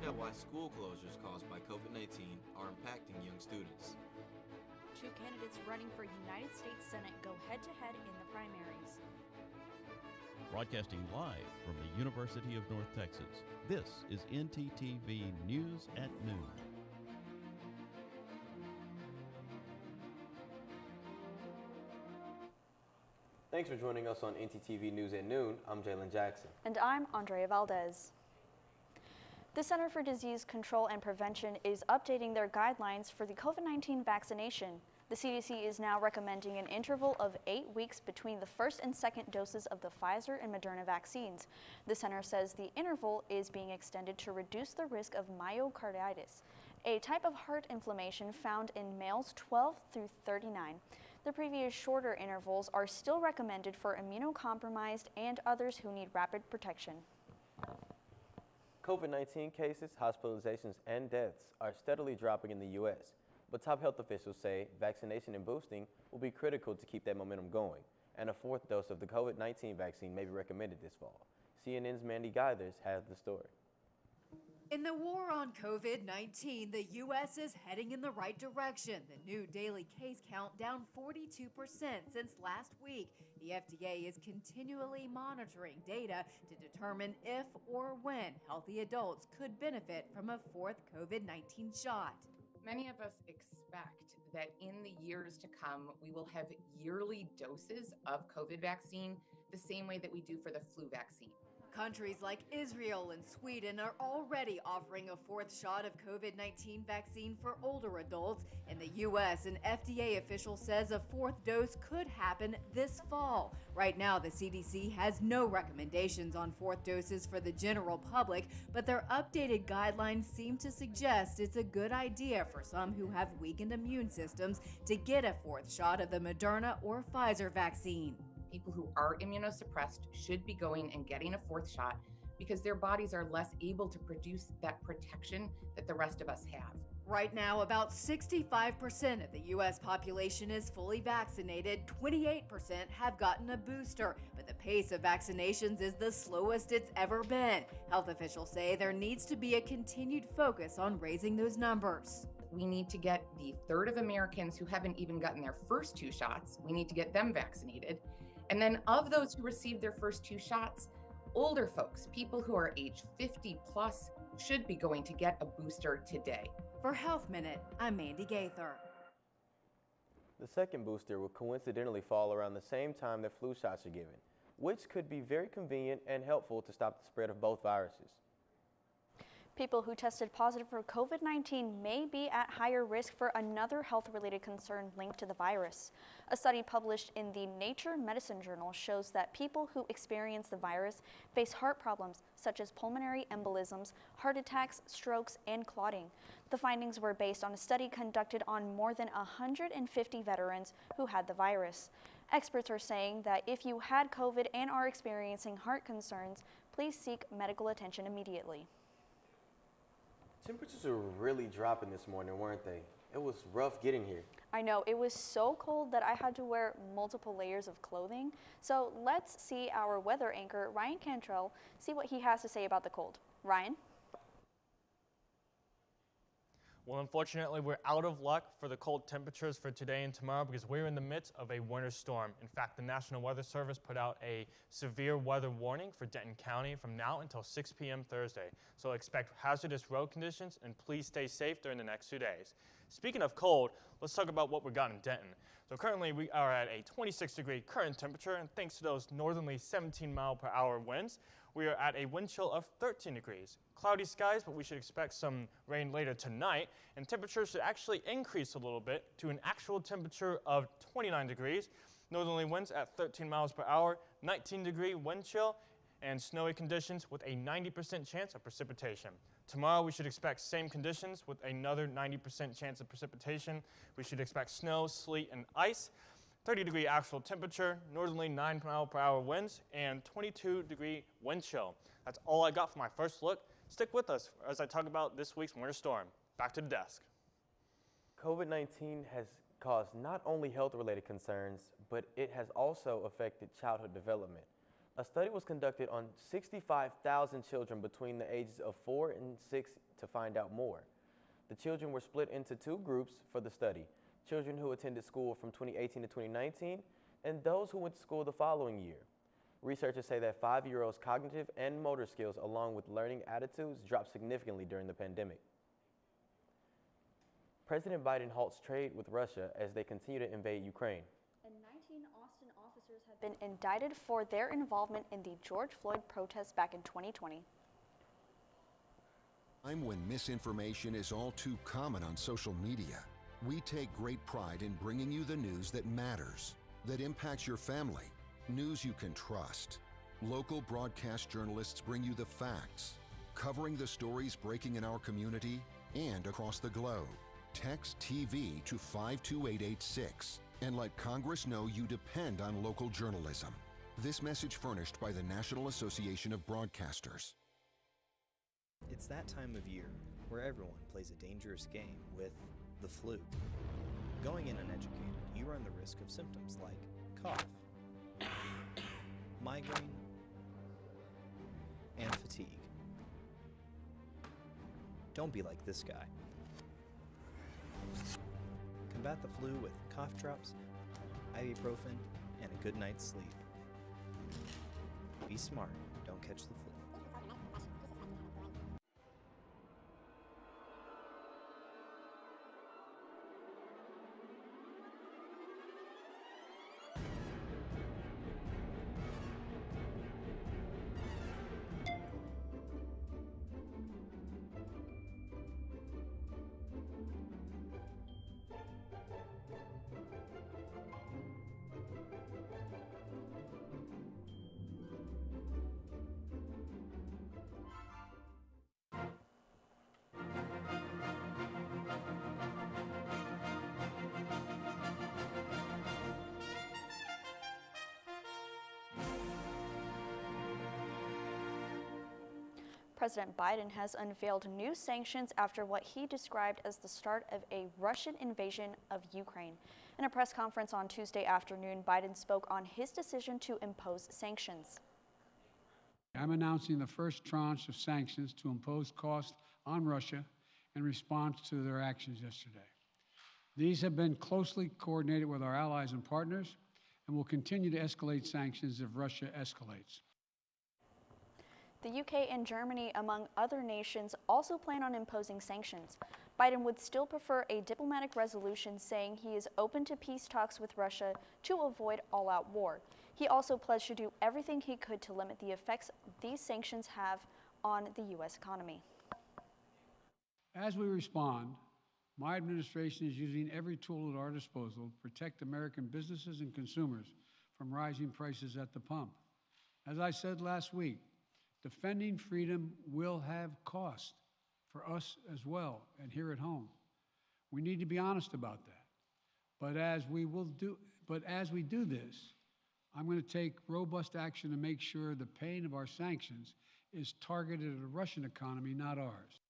find out why school closures caused by COVID-19 are impacting young students. Two candidates running for United States Senate go head-to-head in the primaries. Broadcasting live from the University of North Texas, this is ntTV News at Noon. Thanks for joining us on ntTV News at Noon. I'm Jalen Jackson. And I'm Andrea Valdez. The Center for Disease Control and Prevention is updating their guidelines for the COVID-19 vaccination. The CDC is now recommending an interval of 8 weeks between the first and second doses of the Pfizer and Moderna vaccines. The center says the interval is being extended to reduce the risk of myocarditis, a type of heart inflammation found in males 12 through 39. The previous shorter intervals are still recommended for immunocompromised and others who need rapid protection. COVID-19 cases, hospitalizations, and deaths are steadily dropping in the U.S., but top health officials say vaccination and boosting will be critical to keep that momentum going, and a fourth dose of the COVID-19 vaccine may be recommended this fall. CNN's Mandy Geithers has the story. In the war on COVID-19, the U.S. is heading in the right direction. The new daily case count down 42% since last week. The FDA is continually monitoring data to determine if or when healthy adults could benefit from a fourth COVID-19 shot. Many of us expect that in the years to come, we will have yearly doses of COVID vaccine the same way that we do for the flu vaccine. Countries like Israel and Sweden are already offering a fourth shot of COVID-19 vaccine for older adults. In the U.S., an FDA official says a fourth dose could happen this fall. Right now, the CDC has no recommendations on fourth doses for the general public, but their updated guidelines seem to suggest it's a good idea for some who have weakened immune systems to get a fourth shot of the Moderna or Pfizer vaccine. People who are immunosuppressed should be going and getting a fourth shot because their bodies are less able to produce that protection that the rest of us have. Right now, about 65% of the U.S. population is fully vaccinated. 28% have gotten a booster, but the pace of vaccinations is the slowest it's ever been. Health officials say there needs to be a continued focus on raising those numbers. We need to get the third of Americans who haven't even gotten their first two shots, we need to get them vaccinated. And then of those who received their first two shots, older folks, people who are age 50 plus, should be going to get a booster today. For Health Minute, I'm Mandy Gaither. The second booster will coincidentally fall around the same time that flu shots are given, which could be very convenient and helpful to stop the spread of both viruses. People who tested positive for COVID-19 may be at higher risk for another health-related concern linked to the virus. A study published in the Nature Medicine journal shows that people who experience the virus face heart problems such as pulmonary embolisms, heart attacks, strokes, and clotting. The findings were based on a study conducted on more than 150 veterans who had the virus. Experts are saying that if you had COVID and are experiencing heart concerns, please seek medical attention immediately. Temperatures were really dropping this morning, weren't they? It was rough getting here. I know, it was so cold that I had to wear multiple layers of clothing. So let's see our weather anchor, Ryan Cantrell, see what he has to say about the cold. Ryan? Well, unfortunately, we're out of luck for the cold temperatures for today and tomorrow because we're in the midst of a winter storm. In fact, the National Weather Service put out a severe weather warning for Denton County from now until 6 p.m. Thursday. So expect hazardous road conditions and please stay safe during the next 2 days. Speaking of cold, let's talk about what we got in Denton. So currently we are at a 26-degree current temperature, and thanks to those northerly 17-mile-per-hour winds, we are at a wind chill of 13 degrees. Cloudy skies, but we should expect some rain later tonight, and temperatures should actually increase a little bit to an actual temperature of 29 degrees. Northerly winds at 13 miles per hour, 19-degree wind chill, and snowy conditions with a 90% chance of precipitation. Tomorrow we should expect same conditions with another 90% chance of precipitation. We should expect snow, sleet, and ice. 30-degree actual temperature, northerly 9-mile-per-hour winds, and 22-degree wind chill. That's all I got for my first look. Stick with us as I talk about this week's winter storm. Back to the desk. COVID-19 has caused not only health-related concerns, but it has also affected childhood development. A study was conducted on 65,000 children between the ages of 4 and 6 to find out more. The children were split into two groups for the study: children who attended school from 2018 to 2019 and those who went to school the following year. Researchers say that 5-year-olds' cognitive and motor skills, along with learning attitudes, dropped significantly during the pandemic. President Biden halts trade with Russia as they continue to invade Ukraine. And 19 Austin officers have been indicted for their involvement in the George Floyd protests back in 2020. Time when misinformation is all too common on social media, we take great pride in bringing you the news that matters, that impacts your family, news you can trust. Local broadcast journalists bring you the facts, covering the stories breaking in our community and across the globe. Text TV to 52886 and let Congress know you depend on local journalism. This message furnished by the National Association of Broadcasters. It's that time of year where everyone plays a dangerous game with the flu. Going in uneducated, you run the risk of symptoms like cough, migraine, and fatigue. Don't be like this guy. Combat the flu with cough drops, ibuprofen, and a good night's sleep. Be smart, don't catch the flu. President Biden has unveiled new sanctions after what he described as the start of a Russian invasion of Ukraine. In a press conference on Tuesday afternoon, Biden spoke on his decision to impose sanctions. I'm announcing the first tranche of sanctions to impose costs on Russia in response to their actions yesterday. These have been closely coordinated with our allies and partners and will continue to escalate sanctions if Russia escalates. The UK and Germany, among other nations, also plan on imposing sanctions. Biden would still prefer a diplomatic resolution, saying he is open to peace talks with Russia to avoid all-out war. He also pledged to do everything he could to limit the effects these sanctions have on the U.S. economy. As we respond, my administration is using every tool at our disposal to protect American businesses and consumers from rising prices at the pump. As I said last week, defending freedom will have cost for us as well and here at home. We need to be honest about that. But as we do this, I'm going to take robust action to make sure the pain of our sanctions is targeted at the Russian economy, not ours.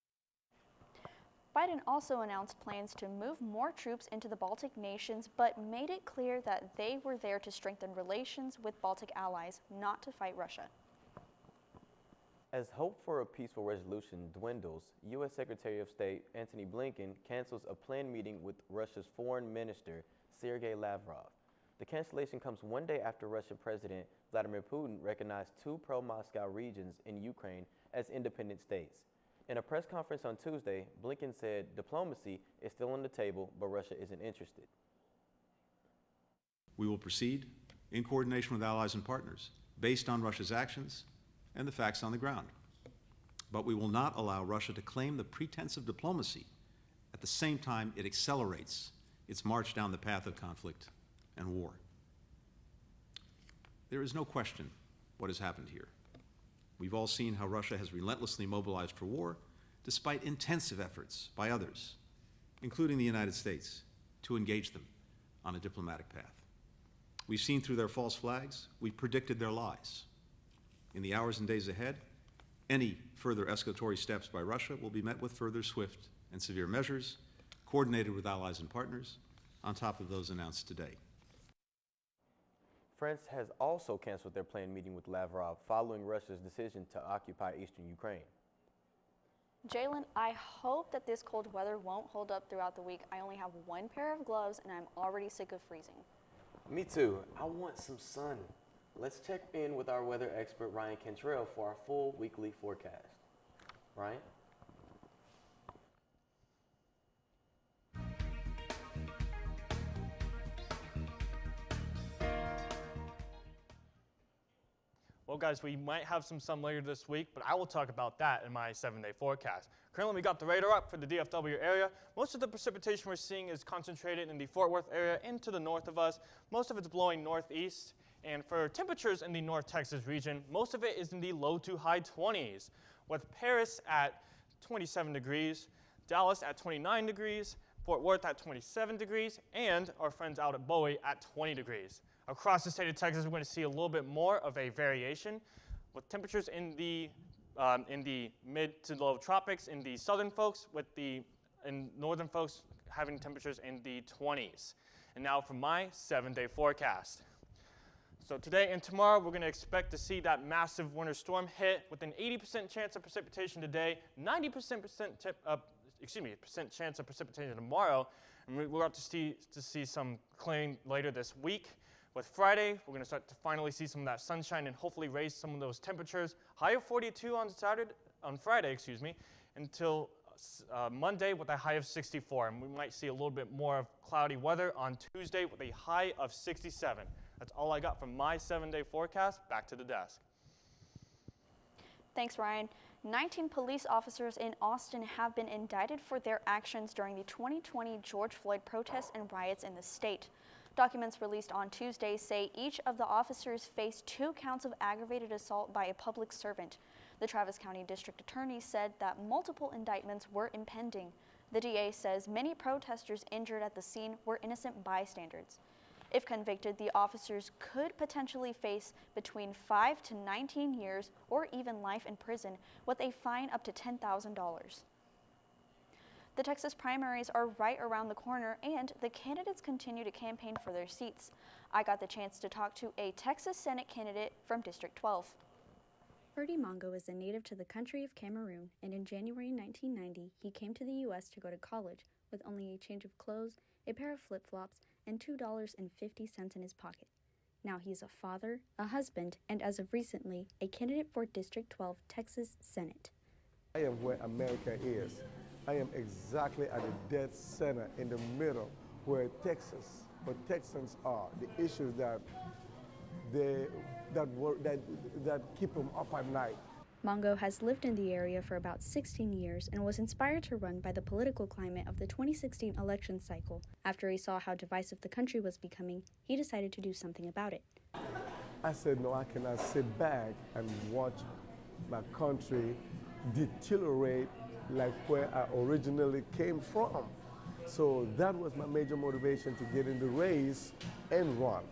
Biden also announced plans to move more troops into the Baltic nations, but made it clear that they were there to strengthen relations with Baltic allies, not to fight Russia. As hope for a peaceful resolution dwindles, U.S. Secretary of State Antony Blinken cancels a planned meeting with Russia's Foreign Minister Sergei Lavrov. The cancellation comes one day after Russian President Vladimir Putin recognized two pro-Moscow regions in Ukraine as independent states. In a press conference on Tuesday, Blinken said diplomacy is still on the table, but Russia isn't interested. We will proceed in coordination with allies and partners based on Russia's actions and the facts on the ground. But we will not allow Russia to claim the pretense of diplomacy at the same time it accelerates its march down the path of conflict and war. There is no question what has happened here. We've all seen how Russia has relentlessly mobilized for war, despite intensive efforts by others, including the United States, to engage them on a diplomatic path. We've seen through their false flags, we've predicted their lies. In the hours and days ahead, any further escalatory steps by Russia will be met with further swift and severe measures, coordinated with allies and partners, on top of those announced today. France has also canceled their planned meeting with Lavrov following Russia's decision to occupy eastern Ukraine. Jalen, I hope that this cold weather won't hold up throughout the week. I only have one pair of gloves and I'm already sick of freezing. Me too. I want some sun. Let's check in with our weather expert Ryan Cantrell for our full weekly forecast. Ryan? Well, guys, we might have some sun later this week, but I will talk about that in my 7-day forecast. Currently, we got the radar up for the DFW area. Most of the precipitation we're seeing is concentrated in the Fort Worth area and to the north of us. Most of it's blowing northeast. And for temperatures in the North Texas region, most of it is in the low to high 20s, with Paris at 27 degrees, Dallas at 29 degrees, Fort Worth at 27 degrees, and our friends out at Bowie at 20 degrees. Across the state of Texas, we're going to see a little bit more of a variation with temperatures in the mid to low tropics in the southern folks, with the northern folks having temperatures in the 20s. And now for my 7-day forecast. So today and tomorrow, we're going to expect to see that massive winter storm hit with an 80% chance of precipitation today, 90% chance of precipitation tomorrow, and we're about to see some clearing later this week. With Friday, we're going to start to finally see some of that sunshine and hopefully raise some of those temperatures. High of 42 on Friday, until Monday with a high of 64. And we might see a little bit more of cloudy weather on Tuesday with a high of 67. That's all I got from my 7-day forecast. Back to the desk. Thanks, Ryan. 19 police officers in Austin have been indicted for their actions during the 2020 George Floyd protests and riots in the state. Documents released on Tuesday say each of the officers faced 2 counts of aggravated assault by a public servant. The Travis County District Attorney said that multiple indictments were impending. The DA says many protesters injured at the scene were innocent bystanders. If convicted, the officers could potentially face between 5 to 19 years or even life in prison with a fine up to $10,000. The Texas primaries are right around the corner, and the candidates continue to campaign for their seats. I got the chance to talk to a Texas Senate candidate from District 12. Ferdy Mongo is a native to the country of Cameroon, and in January 1990, he came to the U.S. to go to college with only a change of clothes, a pair of flip-flops, and $2.50 in his pocket. Now he's a father, a husband, and as of recently, a candidate for District 12 Texas Senate. I am where America is. I am exactly at the dead center in the middle where Texans are. The issues that keep them up at night. Mongo has lived in the area for about 16 years and was inspired to run by the political climate of the 2016 election cycle. After he saw how divisive the country was becoming, he decided to do something about it. I said, no, I cannot sit back and watch my country deteriorate like where I originally came from. So that was my major motivation to get in the race and run.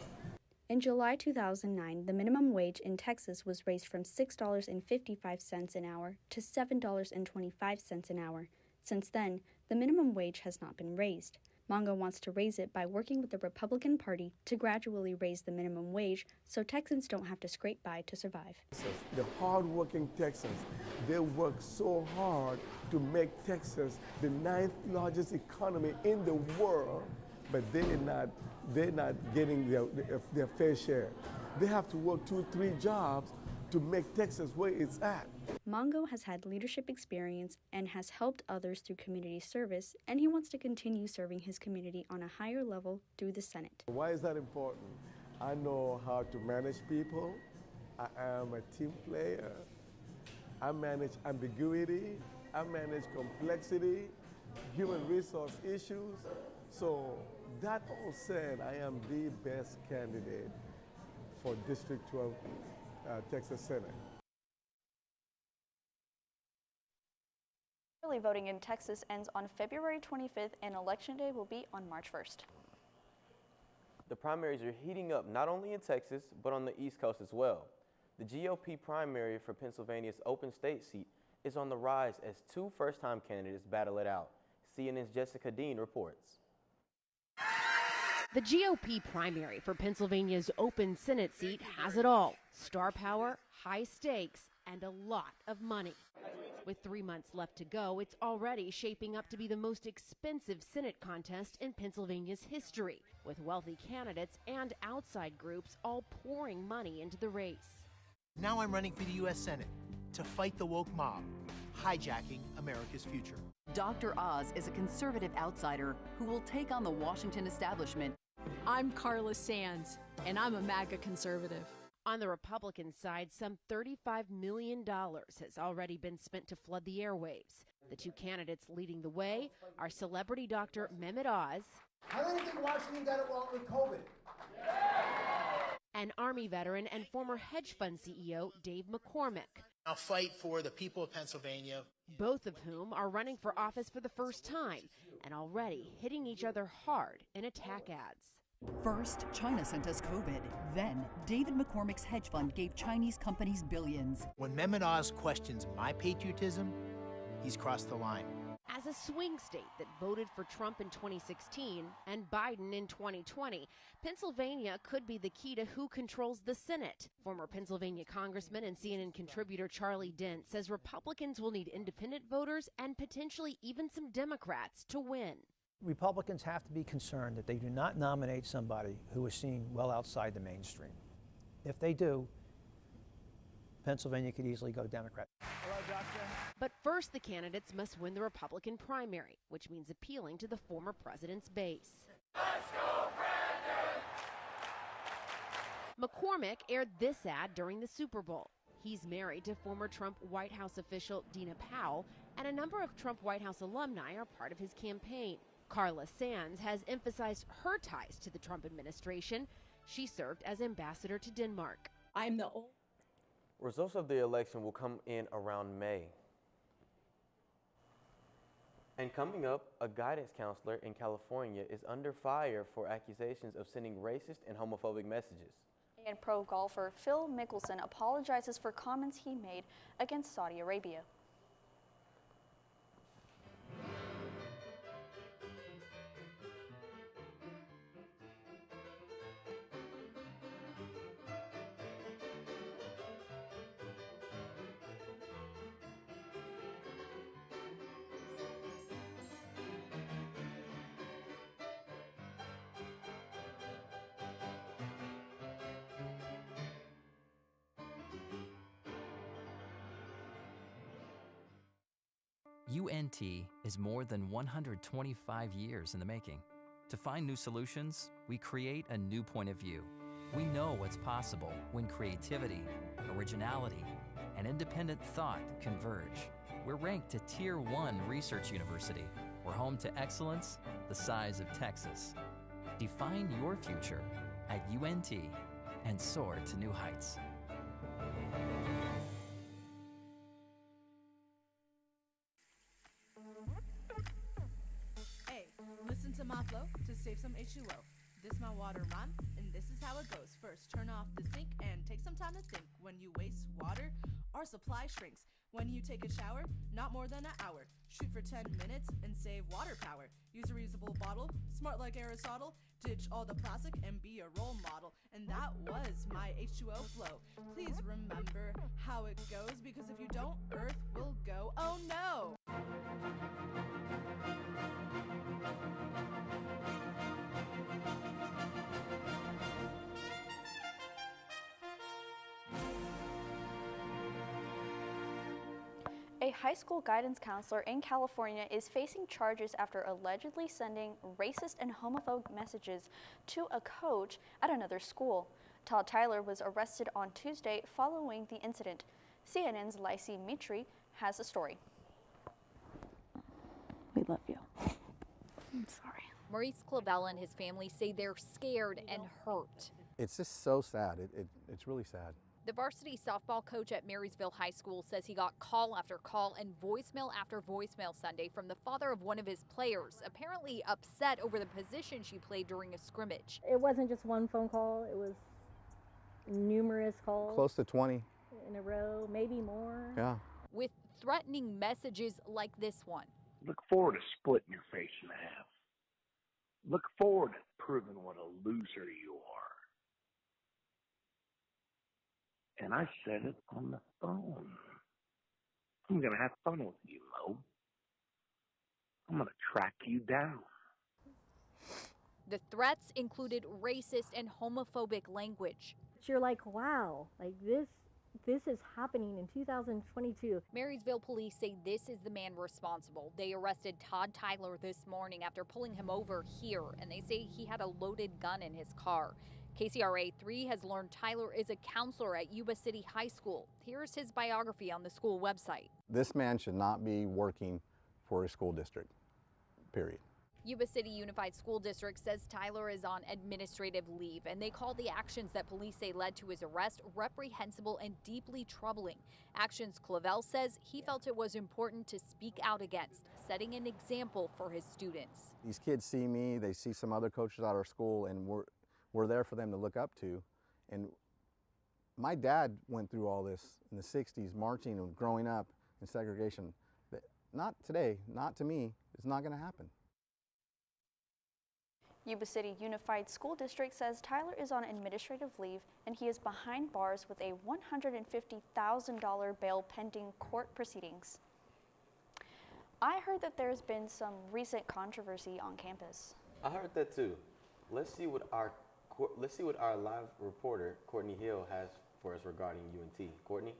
In July 2009, the minimum wage in Texas was raised from $6.55 an hour to $7.25 an hour. Since then, the minimum wage has not been raised. Mongo wants to raise it by working with the Republican Party to gradually raise the minimum wage so Texans don't have to scrape by to survive. The hard-working Texans, they work so hard to make Texas the 9th largest economy in the world, but they're not getting their fair share. They have to work 2-3 jobs to make Texas where it's at. Mongo has had leadership experience and has helped others through community service, and he wants to continue serving his community on a higher level through the Senate. Why is that important? I know how to manage people. I am a team player. I manage ambiguity. I manage complexity, human resource issues. So that all said, I am the best candidate for District 12 Texas Senate. Early voting in Texas ends on February 25th and Election Day will be on March 1st. The primaries are heating up not only in Texas, but on the East Coast as well. The GOP primary for Pennsylvania's open state seat is on the rise as 2 first-time candidates battle it out. CNN's Jessica Dean reports. The GOP primary for Pennsylvania's open Senate seat has it all: star power, high stakes, and a lot of money. With 3 months left to go, it's already shaping up to be the most expensive Senate contest in Pennsylvania's history, with wealthy candidates and outside groups all pouring money into the race. Now I'm running for the U.S. Senate to fight the woke mob, hijacking America's future. Dr. Oz is a conservative outsider who will take on the Washington establishment. I'm Carla Sands, and I'm a MAGA conservative. On the Republican side, some $35 million has already been spent to flood the airwaves. The two candidates leading the way are celebrity doctor Mehmet Oz. How do you think Washington got it wrong with COVID? And Army veteran and former hedge fund CEO Dave McCormick. I'll fight for the people of Pennsylvania. Both of whom are running for office for the first time and already hitting each other hard in attack ads. First, China sent us COVID. Then, David McCormick's hedge fund gave Chinese companies billions. When Mehmet Oz questions my patriotism, he's crossed the line. As a swing state that voted for Trump in 2016 and Biden in 2020, Pennsylvania could be the key to who controls the Senate. Former Pennsylvania Congressman and CNN contributor Charlie Dent says Republicans will need independent voters and potentially even some Democrats to win. Republicans have to be concerned that they do not nominate somebody who is seen well outside the mainstream. If they do, Pennsylvania could easily go Democrat. Hello, doctor. But first, the candidates must win the Republican primary, which means appealing to the former president's base. Let's go, Brandon! McCormick aired this ad during the Super Bowl. He's married to former Trump White House official Dina Powell, and a number of Trump White House alumni are part of his campaign. Carla Sands has emphasized her ties to the Trump administration. She served as ambassador to Denmark. I'm the old. Results of the election will come in around May. And coming up, a guidance counselor in California is under fire for accusations of sending racist and homophobic messages. And pro golfer Phil Mickelson apologizes for comments he made against Saudi Arabia. UNT is more than 125 years in the making. To find new solutions, we create a new point of view. We know what's possible when creativity, originality, and independent thought converge. We're ranked a Tier 1 research university. We're home to excellence the size of Texas. Define your future at UNT and soar to new heights. Listen to my flow to save some H2O. This my water rhyme, and this is how it goes. First, turn off the sink and take some time to think. When you waste water, our supply shrinks. When you take a shower, not more than an hour. Shoot for 10 minutes and save water power. Use a reusable bottle, smart like Aristotle. Ditch all the plastic and be a role model. And that was my H2O flow. Please remember how it goes, because if you don't, Earth will go, oh no! A high school guidance counselor in California is facing charges after allegedly sending racist and homophobic messages to a coach at another school. Todd Tyler was arrested on Tuesday following the incident. CNN's Lacey Mitri has a story. We love you. I'm sorry. Maurice Clavel and his family say they're scared and hurt. It's just so sad. It's really sad. The varsity softball coach at Marysville High School says he got call after call and voicemail after voicemail Sunday from the father of one of his players, apparently upset over the position she played during a scrimmage. It wasn't just one phone call, it was numerous calls. Close to 20. In a row, maybe more. Yeah. With threatening messages like this one. Look forward to splitting your face in half. Look forward to proven what a loser you are. And I said it on the phone. I'm going to have fun with you, Mo. I'm going to track you down. The threats included racist and homophobic language. You're like, wow, like this is happening in 2022. Marysville police say this is the man responsible. They arrested Todd Tyler this morning after pulling him over here, and they say he had a loaded gun in his car. KCRA 3 has learned Tyler is a counselor at Yuba City High School. Here's his biography on the school website. This man should not be working for a school district, period. Yuba City Unified School District says Tyler is on administrative leave, and they call the actions that police say led to his arrest reprehensible and deeply troubling. Actions Clavel says he felt it was important to speak out against, setting an example for his students. These kids see me, they see some other coaches at our school, and we're there for them to look up to. And my dad went through all this in the 60s, marching and growing up in segregation. But not today, not to me, it's not going to happen. Yuba City Unified School District says Tyler is on administrative leave and he is behind bars with a $150,000 bail pending court proceedings. I heard that there's been some recent controversy on campus. I heard that too. Let's see what our live reporter Courtney Hill has for us regarding UNT. Courtney?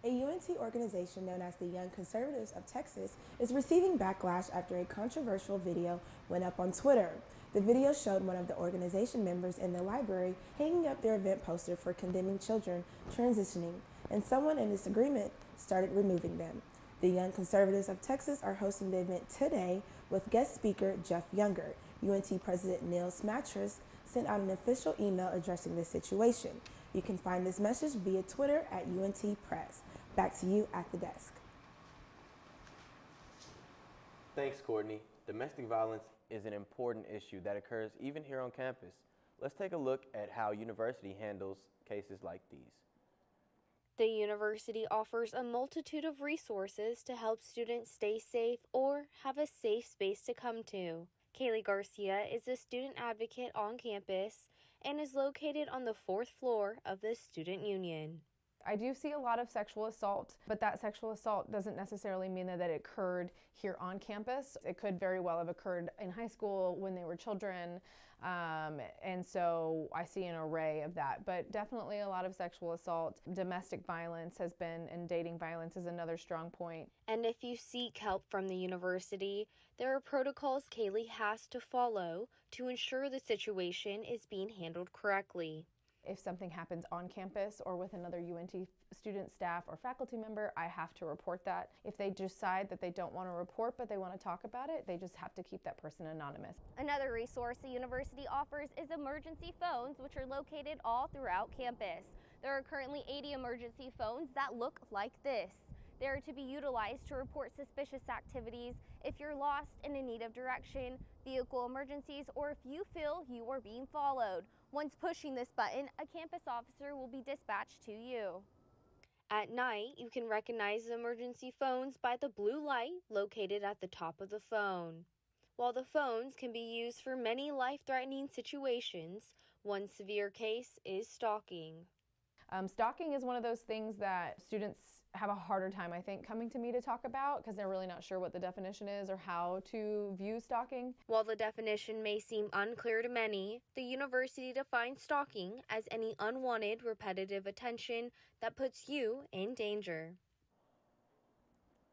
A UNT organization known as the Young Conservatives of Texas is receiving backlash after a controversial video went up on Twitter. The video showed one of the organization members in the library hanging up their event poster for condemning children transitioning, and someone in disagreement started removing them. The Young Conservatives of Texas are hosting the event today with guest speaker Jeff Younger. UNT President Neil Smatras sent out an official email addressing the situation. You can find this message via Twitter at UNT Press. Back to you at the desk. Thanks, Courtney. Domestic violence is an important issue that occurs even here on campus. Let's take a look at how university handles cases like these. The university offers a multitude of resources to help students stay safe or have a safe space to come to. Kaylee Garcia is a student advocate on campus and is located on the 4th floor of the Student Union. I do see a lot of sexual assault, but that sexual assault doesn't necessarily mean that it occurred here on campus. It could very well have occurred in high school when they were children, and so I see an array of that. But definitely a lot of sexual assault. Domestic violence has been, and dating violence is another strong point. And if you seek help from the university, there are protocols Kaylee has to follow to ensure the situation is being handled correctly. If something happens on campus or with another UNT student, staff, or faculty member, I have to report that. If they decide that they don't want to report but they want to talk about it, they just have to keep that person anonymous. Another resource the university offers is emergency phones, which are located all throughout campus. There are currently 80 emergency phones that look like this. They are to be utilized to report suspicious activities, if you're lost and in need of direction, vehicle emergencies, or if you feel you are being followed. Once pushing this button, a campus officer will be dispatched to you. At night, you can recognize the emergency phones by the blue light located at the top of the phone. While the phones can be used for many life-threatening situations, one severe case is stalking. Stalking is one of those things that students have a harder time, I think, coming to me to talk about because they're really not sure what the definition is or how to view stalking. While the definition may seem unclear to many, the university defines stalking as any unwanted, repetitive attention that puts you in danger.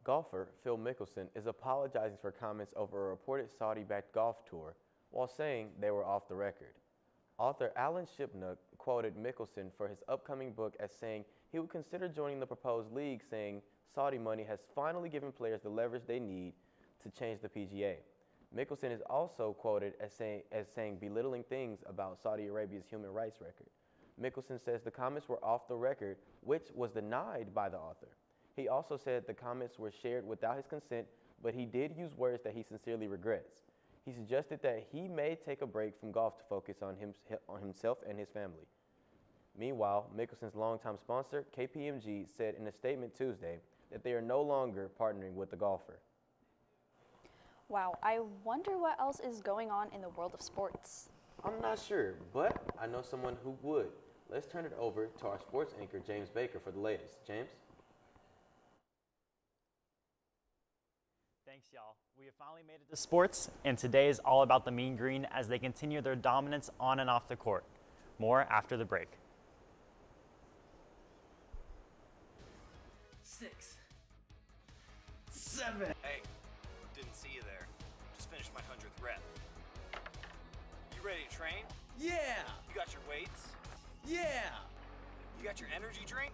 Golfer Phil Mickelson is apologizing for comments over a reported Saudi-backed golf tour while saying they were off the record. Author Alan Shipnuck quoted Mickelson for his upcoming book as saying he would consider joining the proposed league, saying Saudi money has finally given players the leverage they need to change the PGA. Mickelson is also quoted as saying belittling things about Saudi Arabia's human rights record. Mickelson says the comments were off the record, which was denied by the author. He also said the comments were shared without his consent, but he did use words that he sincerely regrets. He suggested that he may take a break from golf to focus on himself and his family. Meanwhile, Mickelson's longtime sponsor, KPMG, said in a statement Tuesday that they are no longer partnering with the golfer. Wow, I wonder what else is going on in the world of sports. I'm not sure, but I know someone who would. Let's turn it over to our sports anchor, James Baker, for the latest. James? Thanks, y'all. We have finally made it to sports, and today is all about the Mean Green as they continue their dominance on and off the court. More after the break. 6, 7. Hey, didn't see you there. Just finished my 100th rep. You ready to train? Yeah. You got your weights? Yeah. You got your energy drink?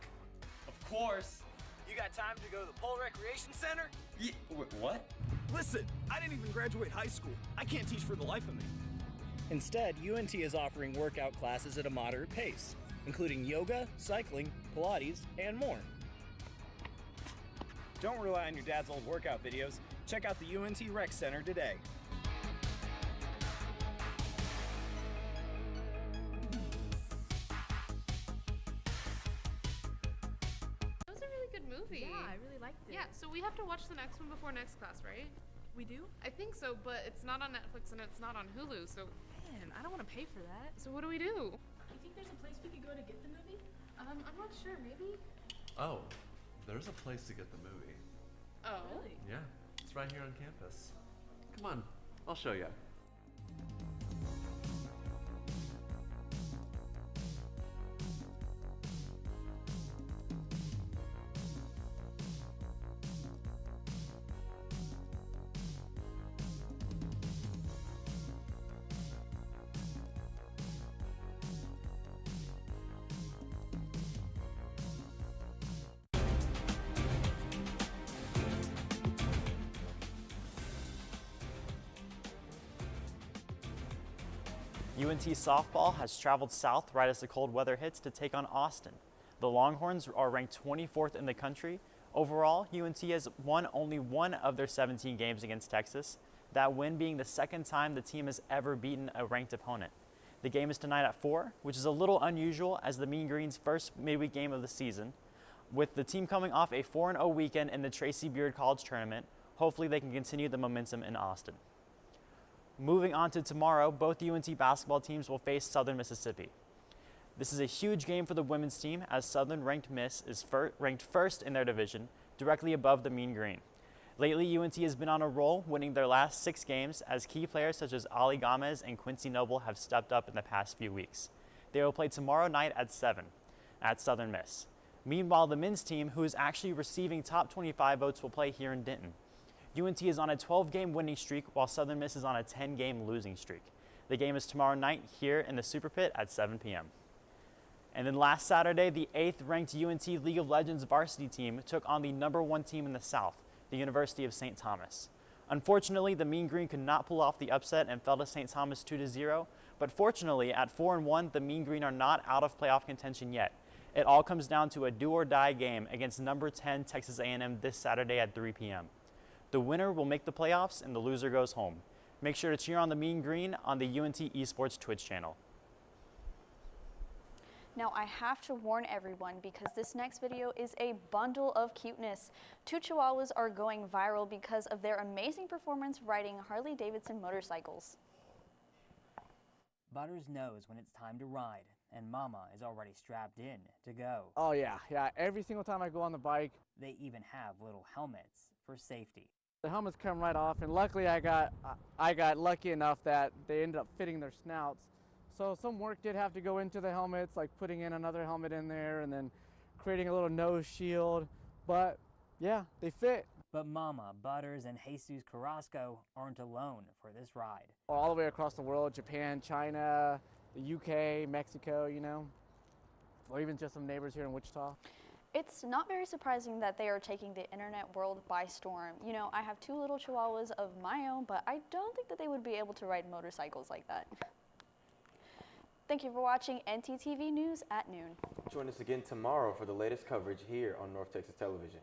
Of course. You got time to go to the Pole Recreation Center? Yeah. What? Listen, I didn't even graduate high school. I can't teach for the life of me. Instead, UNT is offering workout classes at a moderate pace, including yoga, cycling, Pilates, and more. Don't rely on your dad's old workout videos. Check out the UNT Rec Center today. That was a really good movie. Yeah, I really liked it. Yeah, so we have to watch the next one before next class, right? We do? I think so, but it's not on Netflix and it's not on Hulu, so... Man, I don't want to pay for that. So what do we do? You think there's a place we could go to get the movie? I'm not sure, maybe? Oh, there's a place to get the movie. Oh. Really? Yeah, it's right here on campus. Come on, I'll show you. UNT softball has traveled south right as the cold weather hits to take on Austin. The Longhorns are ranked 24th in the country. Overall, UNT has won only one of their 17 games against Texas, that win being the second time the team has ever beaten a ranked opponent. The game is tonight at 4, which is a little unusual as the Mean Green's first midweek game of the season. With the team coming off a 4-0 weekend in the Tracy Beard College Tournament, hopefully they can continue the momentum in Austin. Moving on to tomorrow, both UNT basketball teams will face Southern Mississippi. This is a huge game for the women's team as Southern ranked Miss is ranked first in their division, directly above the Mean Green. Lately, UNT has been on a roll, winning their last 6 games as key players such as Ali Gomez and Quincy Noble have stepped up in the past few weeks. They will play tomorrow night at 7 at Southern Miss. Meanwhile, the men's team, who is actually receiving top 25 votes, will play here in Denton. UNT is on a 12-game winning streak while Southern Miss is on a 10-game losing streak. The game is tomorrow night here in the Super Pit at 7 p.m. And then last Saturday, the 8th-ranked UNT League of Legends varsity team took on the #1 team in the South, the University of St. Thomas. Unfortunately, the Mean Green could not pull off the upset and fell to St. Thomas 2-0, but fortunately, at 4-1, the Mean Green are not out of playoff contention yet. It all comes down to a do-or-die game against number 10 Texas A&M this Saturday at 3 p.m. The winner will make the playoffs and the loser goes home. Make sure to cheer on the Mean Green on the UNT Esports Twitch channel. Now I have to warn everyone because this next video is a bundle of cuteness. 2 Chihuahuas are going viral because of their amazing performance riding Harley-Davidson motorcycles. Butters knows when it's time to ride, and Mama is already strapped in to go. Oh yeah, every single time I go on the bike. They even have little helmets for safety. The helmets come right off, and luckily I got lucky enough that they ended up fitting their snouts. So some work did have to go into the helmets, like putting in another helmet in there and then creating a little nose shield. But yeah, they fit. But Mama, Butters, and Jesus Carrasco aren't alone for this ride. All the way across the world, Japan, China, the UK, Mexico, you know, or even just some neighbors here in Wichita. It's not very surprising that they are taking the internet world by storm. You know, I have 2 little Chihuahuas of my own, but I don't think that they would be able to ride motorcycles like that. Thank you for watching ntTV News at noon. Join us again tomorrow for the latest coverage here on North Texas Television.